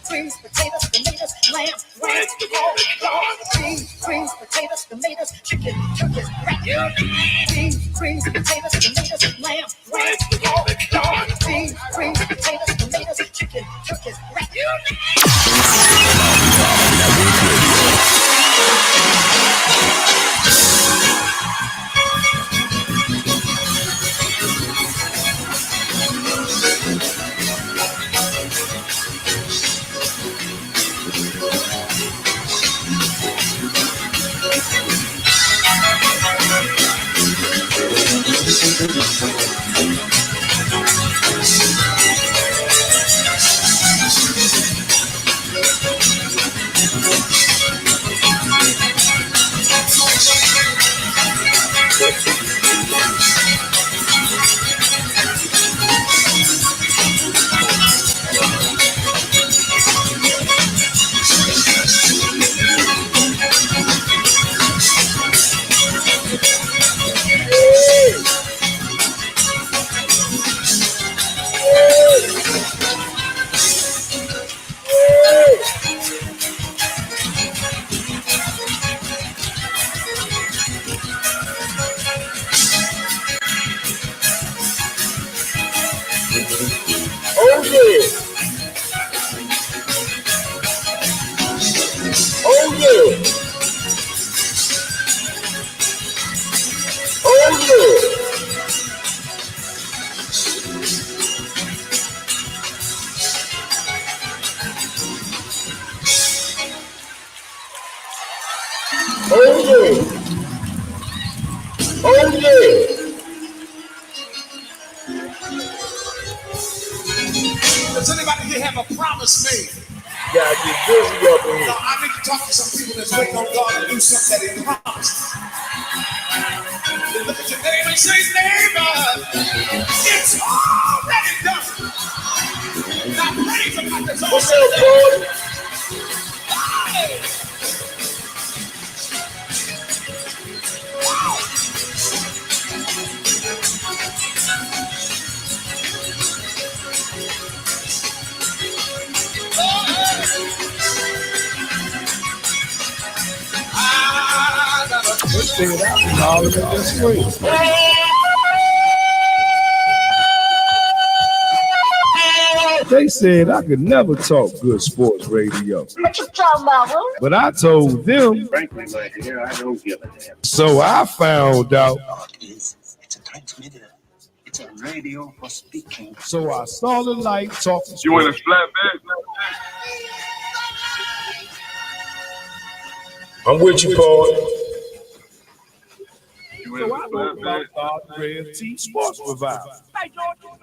Greens, potatoes, tomatoes, lamb, rice, beans, potatoes, tomatoes, chicken, turkey, beans, potatoes, tomatoes, lamb, rice, beans, potatoes, tomatoes, chicken, turkey, Does anybody here have a promise made? gotta get busy up in here. Now, I need to talk to some people that's waiting on God to do something that He promised. Look at your neighbor and say, neighbor, it's already done. Now praise Him like it's already done. Let's figure it out and all of it this way. They said I could never talk good sports radio. What you talking about, bro? But I told them. Frankly, my dear, I don't give a damn. So I found out. It's a transmitter. It's a radio for speaking. So I saw the light talking. You want a flatbed? I'm with you, Paul. You So I want a know about flatbed? God Red T Sports Revival. By George,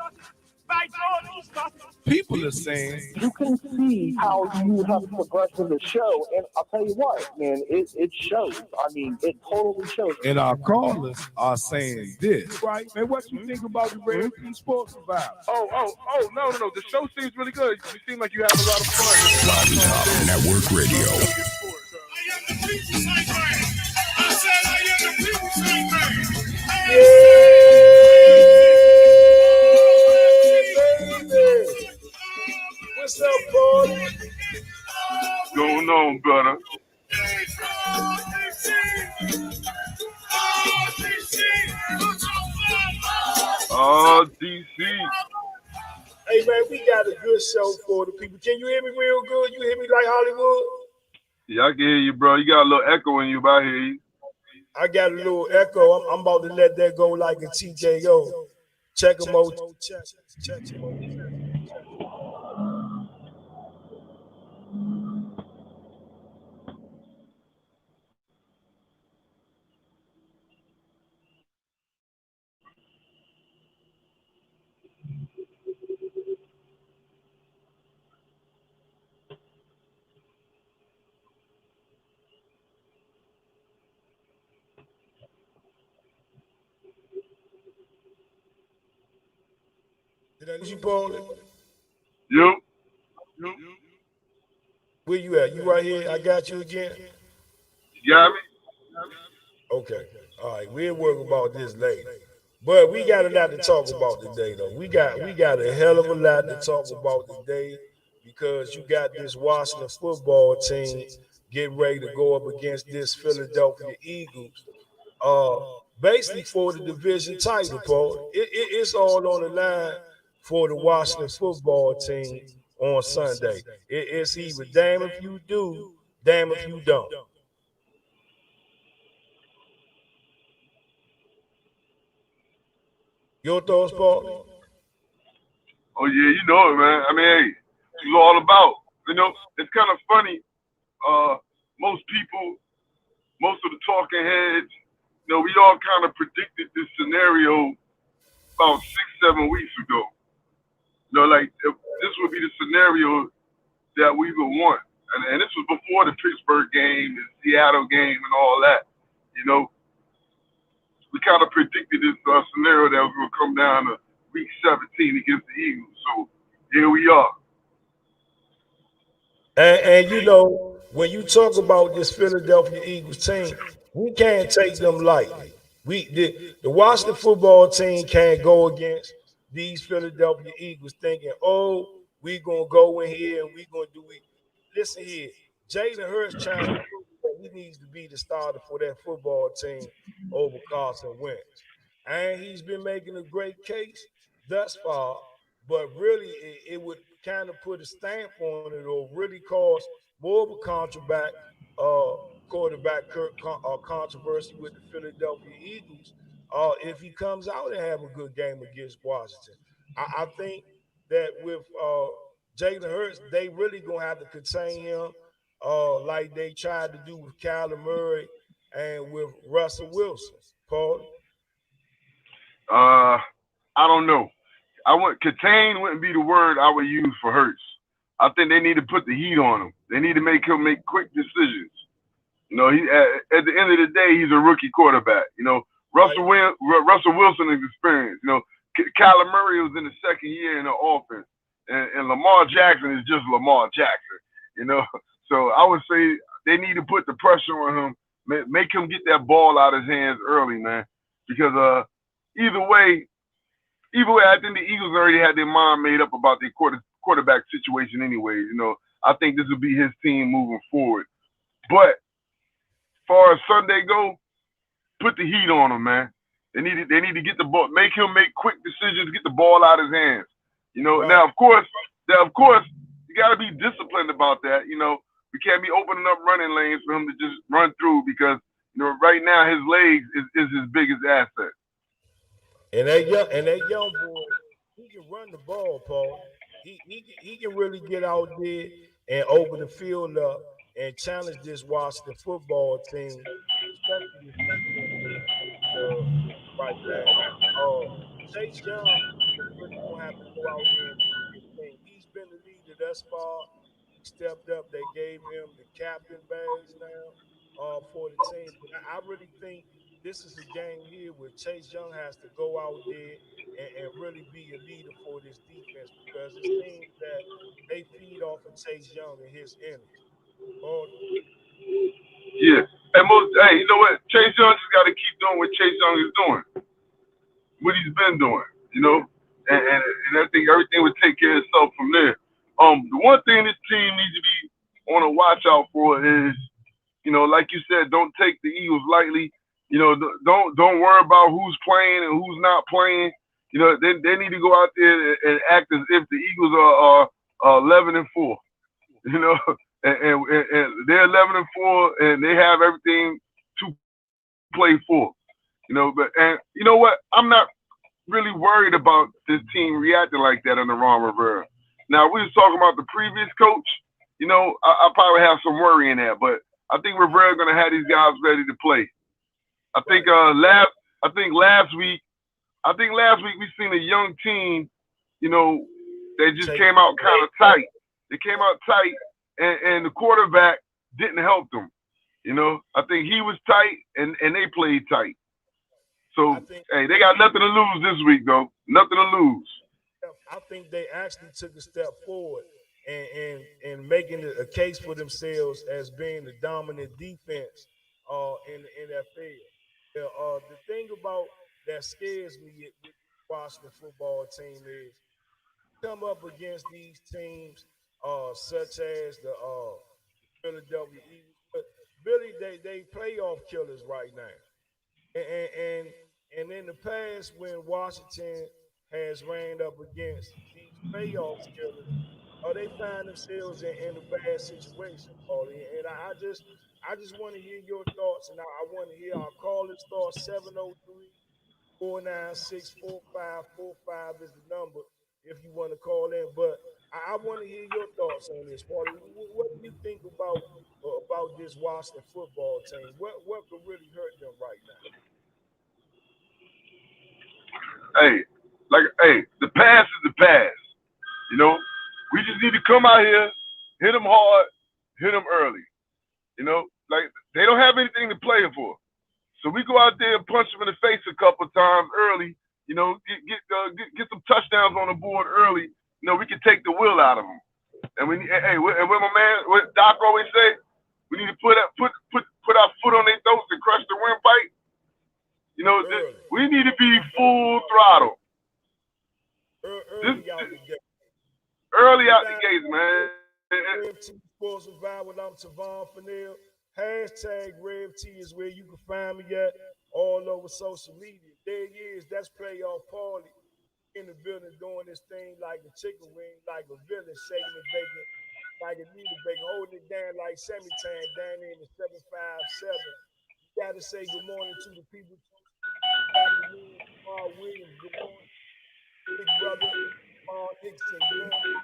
People are saying You can see how you have progressed in the show, and I'll tell you what, man, it shows. I mean, it totally shows. and our callers are saying this. Right, man, what you think about the Red T Sports Revival? No. The show seems really good. You seem like you have a lot of fun. Lobby Top Network Radio. I am the people's nightmare. I said I am the people's nightmare. What's up, boy? Going on, brother? DC. Hey, man, we got a good show for the people. Can you hear me real good? You hear me like Hollywood? Yeah, I can hear you, bro. You got a little echo in you, but I hear you. I got a little echo. I'm about to let that go like a TJO. Check them out. Check them out. Did I lose you, Paul? You? Where you at? You right here? I got you again. You got me? Okay. All right. We'll work about this later. But we got a lot to talk about today, though. We got a hell of a lot to talk about today because you got this Washington football team getting ready to go up against this Philadelphia Eagles. Uh, basically for the division title, Paul. It's all on the line for the Washington football team on Sunday. It's either damn if you do, damn if you don't. Your thoughts, Paul? Oh yeah, you know it, man. I mean, hey, it's all about. You know, it's kind of funny. Most people, most of the talking heads, you know, we all kind of predicted this scenario about 6-7 weeks ago. You know, like this would be the scenario that we would want, and this was before the Pittsburgh game, the Seattle game, and all that. You know, we kind of predicted this scenario that was going to come down to week 17 against the Eagles. So here we are. And you know, when you talk about this Philadelphia Eagles team, we can't take them lightly. The Washington football team can't go against these Philadelphia Eagles thinking, oh, we gonna go in here and we gonna do it. Listen here, Jalen Hurts trying to prove that he needs to be the starter for that football team over Carson Wentz. And he's been making a great case thus far, but really it would kind of put a stamp on it or really cause more of a quarterback controversy with the Philadelphia Eagles if he comes out and have a good game against Washington. I think that with Jalen Hurts, they really gonna have to contain him like they tried to do with Kyler Murray and with Russell Wilson. Paul? I don't know. Contain wouldn't be the word I would use for Hurts. I think they need to put the heat on him. They need to make him make quick decisions. You know, at the end of the day, he's a rookie quarterback. You know, Russell Wilson is experienced. You know, Kyler Murray was in the second year in the offense, and Lamar Jackson is just Lamar Jackson. You know, so I would say they need to put the pressure on him, make him get that ball out of his hands early, man. Because either way, I think the Eagles already had their mind made up about their quarterback situation anyway. You know, I think this will be his team moving forward. But as far as Sunday go, put the heat on him, man. They need to get the ball, make him make quick decisions, get the ball out of his hands. You know, right. Now of course, you got to be disciplined about that. You know, we can't be opening up running lanes for him to just run through because you know right now his legs is his biggest asset. And that young boy, he can run the ball, Paul. He can really get out there and open the field up and challenge this Washington football team, especially this defense right now. Chase Young is really gonna have to go out there and do his thing. He's been the leader thus far. He stepped up. They gave him the captain badge now for the team. But I really think this is a game here where Chase Young has to go out there and really be a leader for this defense because it seems that they feed off of Chase Young and his energy. Yeah. Hey, you know what? Chase Young just got to keep doing what Chase Young is doing, what he's been doing, you know, and I think everything would take care of itself from there. The one thing this team needs to be on a watch out for is, you know, like you said, don't take the Eagles lightly. You know, don't worry about who's playing and who's not playing. You know, they need to go out there and act as if the Eagles are 11-4. You know, and they're 11-4 and they have everything to play for. You know, and you know what? I'm not really worried about this team reacting like that under Ron Rivera. Now we was talking about the previous coach. You know, I probably have some worry in that, but I think Rivera's gonna have these guys ready to play. I think last week we seen a young team, you know, they just came out kind of tight. They came out tight, and the quarterback didn't help them. You know, I think he was tight, and they played tight. So, hey, they got nothing to lose this week, though. Nothing to lose. I think they actually took a step forward and making a case for themselves as being the dominant defense in the NFL. The thing about that scares me with the Washington football team is come up against these teams, such as the Philadelphia Eagles. But Billy, they playoff killers right now. And in the past, when Washington has ran up against these playoff killers, they find themselves in a bad situation, Paulie. And I just want to hear your thoughts, and I want to hear our callers' thoughts. 703-496-4545 is the number if you want to call in. But I want to hear your thoughts on this, Paulie. What do you think about this Washington football team? What could really hurt them right now? The past is the past. You know, we just need to come out here, hit them hard, hit them early. You know, like they don't have anything to play for. So we go out there and punch them in the face a couple times early. You know, get some touchdowns on the board early. You know, we can take the will out of them. And what my man, what Doc always say, we need to put our foot on their throats and crush the windpipe. You know, we need to be full throttle. Early out the gates, man. RevT Sports Survival. I'm Tavon Fennell. Hashtag RevT is where you can find me at all over social media. There he is. That's Playoff Paulie in the building doing this thing like a chicken wing, like a villain, shaking the bacon, like a Nita Bacon, holding it down like Semi-Tan down there in the 757. You got to say good morning to the people. Carl Williams, good morning. Big brother, Paul Dixon, good morning.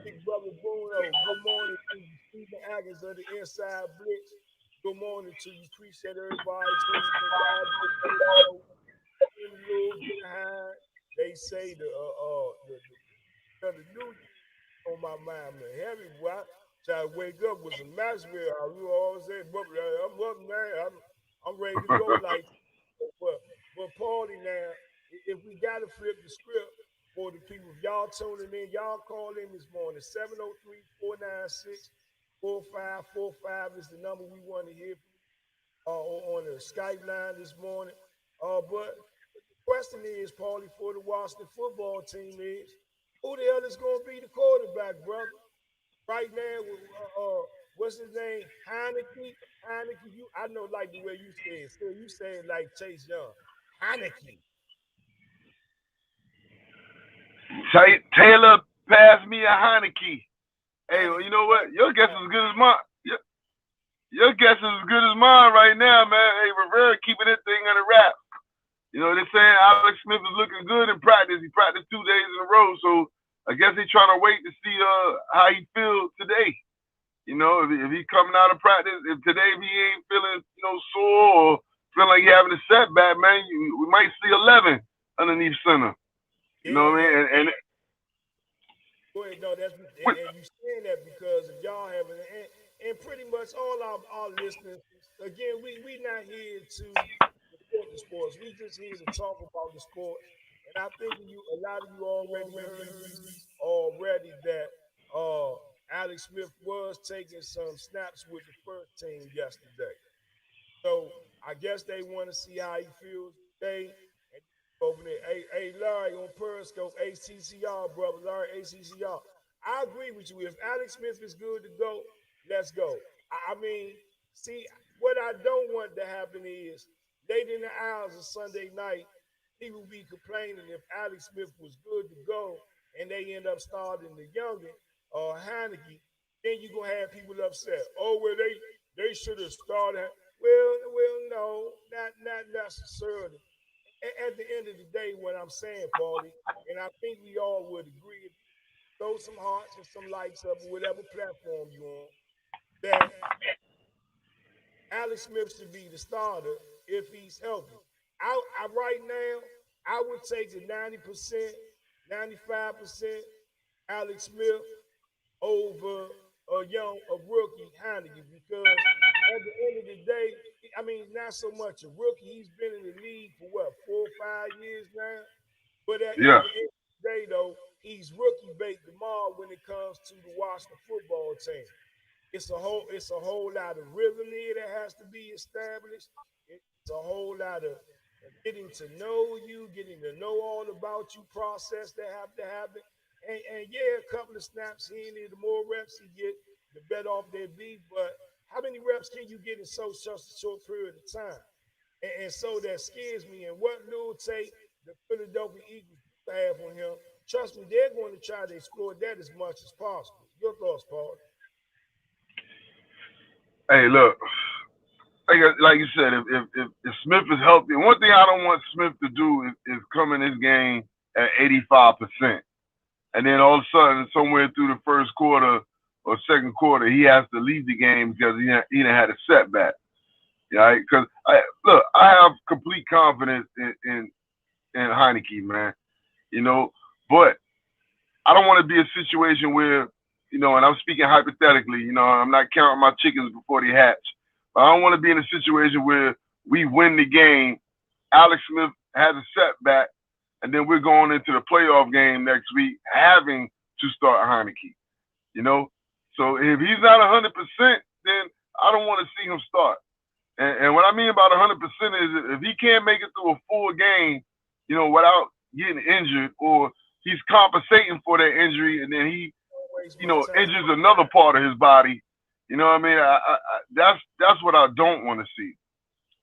Big brother Bruno, good morning to you. Stephen Atkins of the Inside Blitz. Good morning to you. Appreciate everybody. They say the new on my mind, man. Heavy boy. Try to wake up with some Maxwell. You always say, I'm up, man. I'm ready to go. Like, but Paulie, now, if we got to flip the script for the people, if y'all tuning in, y'all call in this morning. 703-496-4545 is the number we want to hear on the Skype line this morning. But the question is, Paulie, for the Washington football team is, who the hell is going to be the quarterback, brother? Right now, what's his name? Heineke. I know, like the way you say it. So you say it like Chase Young. Heineke. Taylor passed me a Heineke. Hey, well, you know what? Your guess is as good as mine. Your guess is as good as mine right now, man. Hey, Rivera keeping this thing under wraps. You know, they're saying Alex Smith is looking good in practice. He practiced 2 days in a row, so I guess he's trying to wait to see how he feels today. You know, if he's coming out of practice, if he ain't feeling, sore or feeling like he's having a setback, man, we might see 11 underneath center. You know what I mean? And go ahead, no, and you saying that because if y'all having and pretty much all our listeners, again, we not here to support the sports. We just here to talk about the sport. And I think a lot of you already that Alex Smith was taking some snaps with the first team yesterday. So I guess they want to see how he feels today. And over there, hey, Larry on Periscope, ACCR, brother, Larry, ACCR. I agree with you. If Alex Smith is good to go, let's go. I mean, see, what I don't want to happen is late in the hours of Sunday night, people be complaining if Alex Smith was good to go and they end up starting the youngin or Heineke, then you're going to have people upset. Oh, well, they should have started. Well, no, not necessarily. At the end of the day, what I'm saying, Paulie, and I think we all would agree, throw some hearts and some likes up on whatever platform you're on, that Alex Smith should be the starter if he's healthy. I right now, I would take the 90%, 95% Alex Smith over a rookie Heineke, because at the end of the day, I mean, not so much a rookie. He's been in the league for 4 or 5 years now. But at the end of the day, though, he's rookie bait tomorrow when it comes to the Washington football team. It's a whole lot of rhythm here that has to be established. It's a whole lot of getting to know you, getting to know all about you process that have to happen. And yeah, a couple of snaps here, the more reps he get, the better off they be. But how many reps can you get in such a short period of time? And so that scares me. And what Lou take the Philadelphia Eagles have on him, trust me, they're going to try to exploit that as much as possible. Your thoughts, Paul? Hey, look, like you said, if Smith is healthy, one thing I don't want Smith to do is come in this game at 85%. And then all of a sudden, somewhere through the first quarter or second quarter, he has to leave the game because he had a setback. Right? Because look, I have complete confidence in Heinicke, man. You know, but I don't want to be a situation where, you know, and I'm speaking hypothetically, you know, I'm not counting my chickens before they hatch. But I don't want to be in a situation where we win the game, Alex Smith has a setback, and then we're going into the playoff game next week having to start Heinicke. You know? So if he's not 100%, then I don't want to see him start. And what I mean about 100% is if he can't make it through a full game, you know, without getting injured, or he's compensating for that injury and then he, you know, injures another part of his body, you know what I mean? That's what I don't want to see.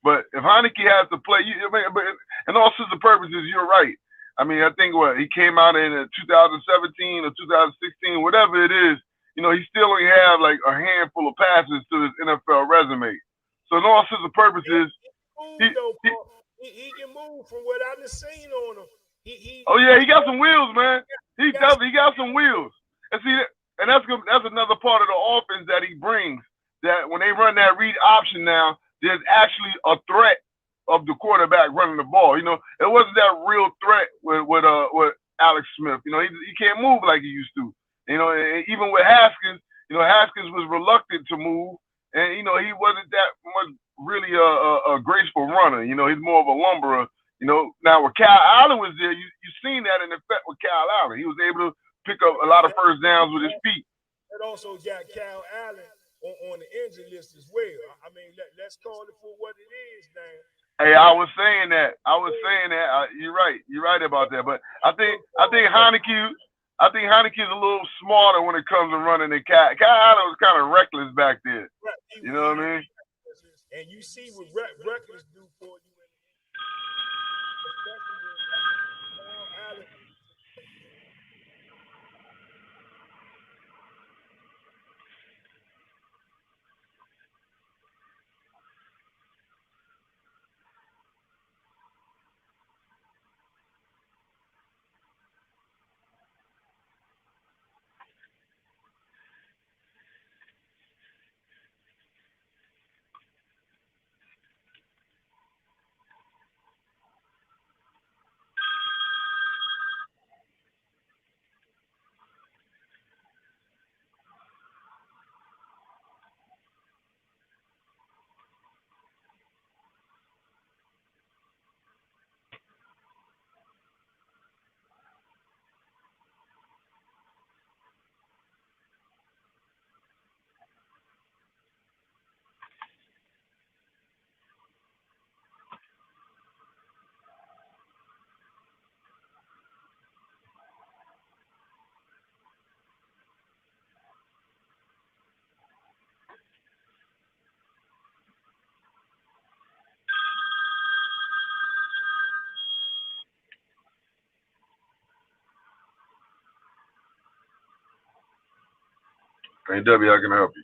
But if Heinicke has to play, in all sense of purposes, you're right. I mean, I think he came out in 2017 or 2016, whatever it is, you know, he still only have like a handful of passes to his NFL resume. So in all sense of purposes, he can move from what I've seen on him. He got some wheels, man. He got some wheels. And see, and that's another part of the offense that he brings. That when they run that read option now, there's actually a threat of the quarterback running the ball. You know, it wasn't that real threat with Alex Smith. You know, he can't move like he used to. You know, and even with Haskins, you know, Haskins was reluctant to move. And, you know, he wasn't that much really a graceful runner. You know, he's more of a lumberer. You know, now when Kyle Allen was there, you seen that in effect with Kyle Allen. He was able to pick up a lot of first downs with his feet. It also got Kyle Allen on the injury list as well. I mean, let's call it for what it is, man. Hey, I was saying that. You're right. You're right about that. But I think Heinicke is a little smarter when it comes to running than Kyle. Kyle Allen was kind of reckless back there. Right. You know what I mean? And you see what reckless do for you. Hey, W, I can help you.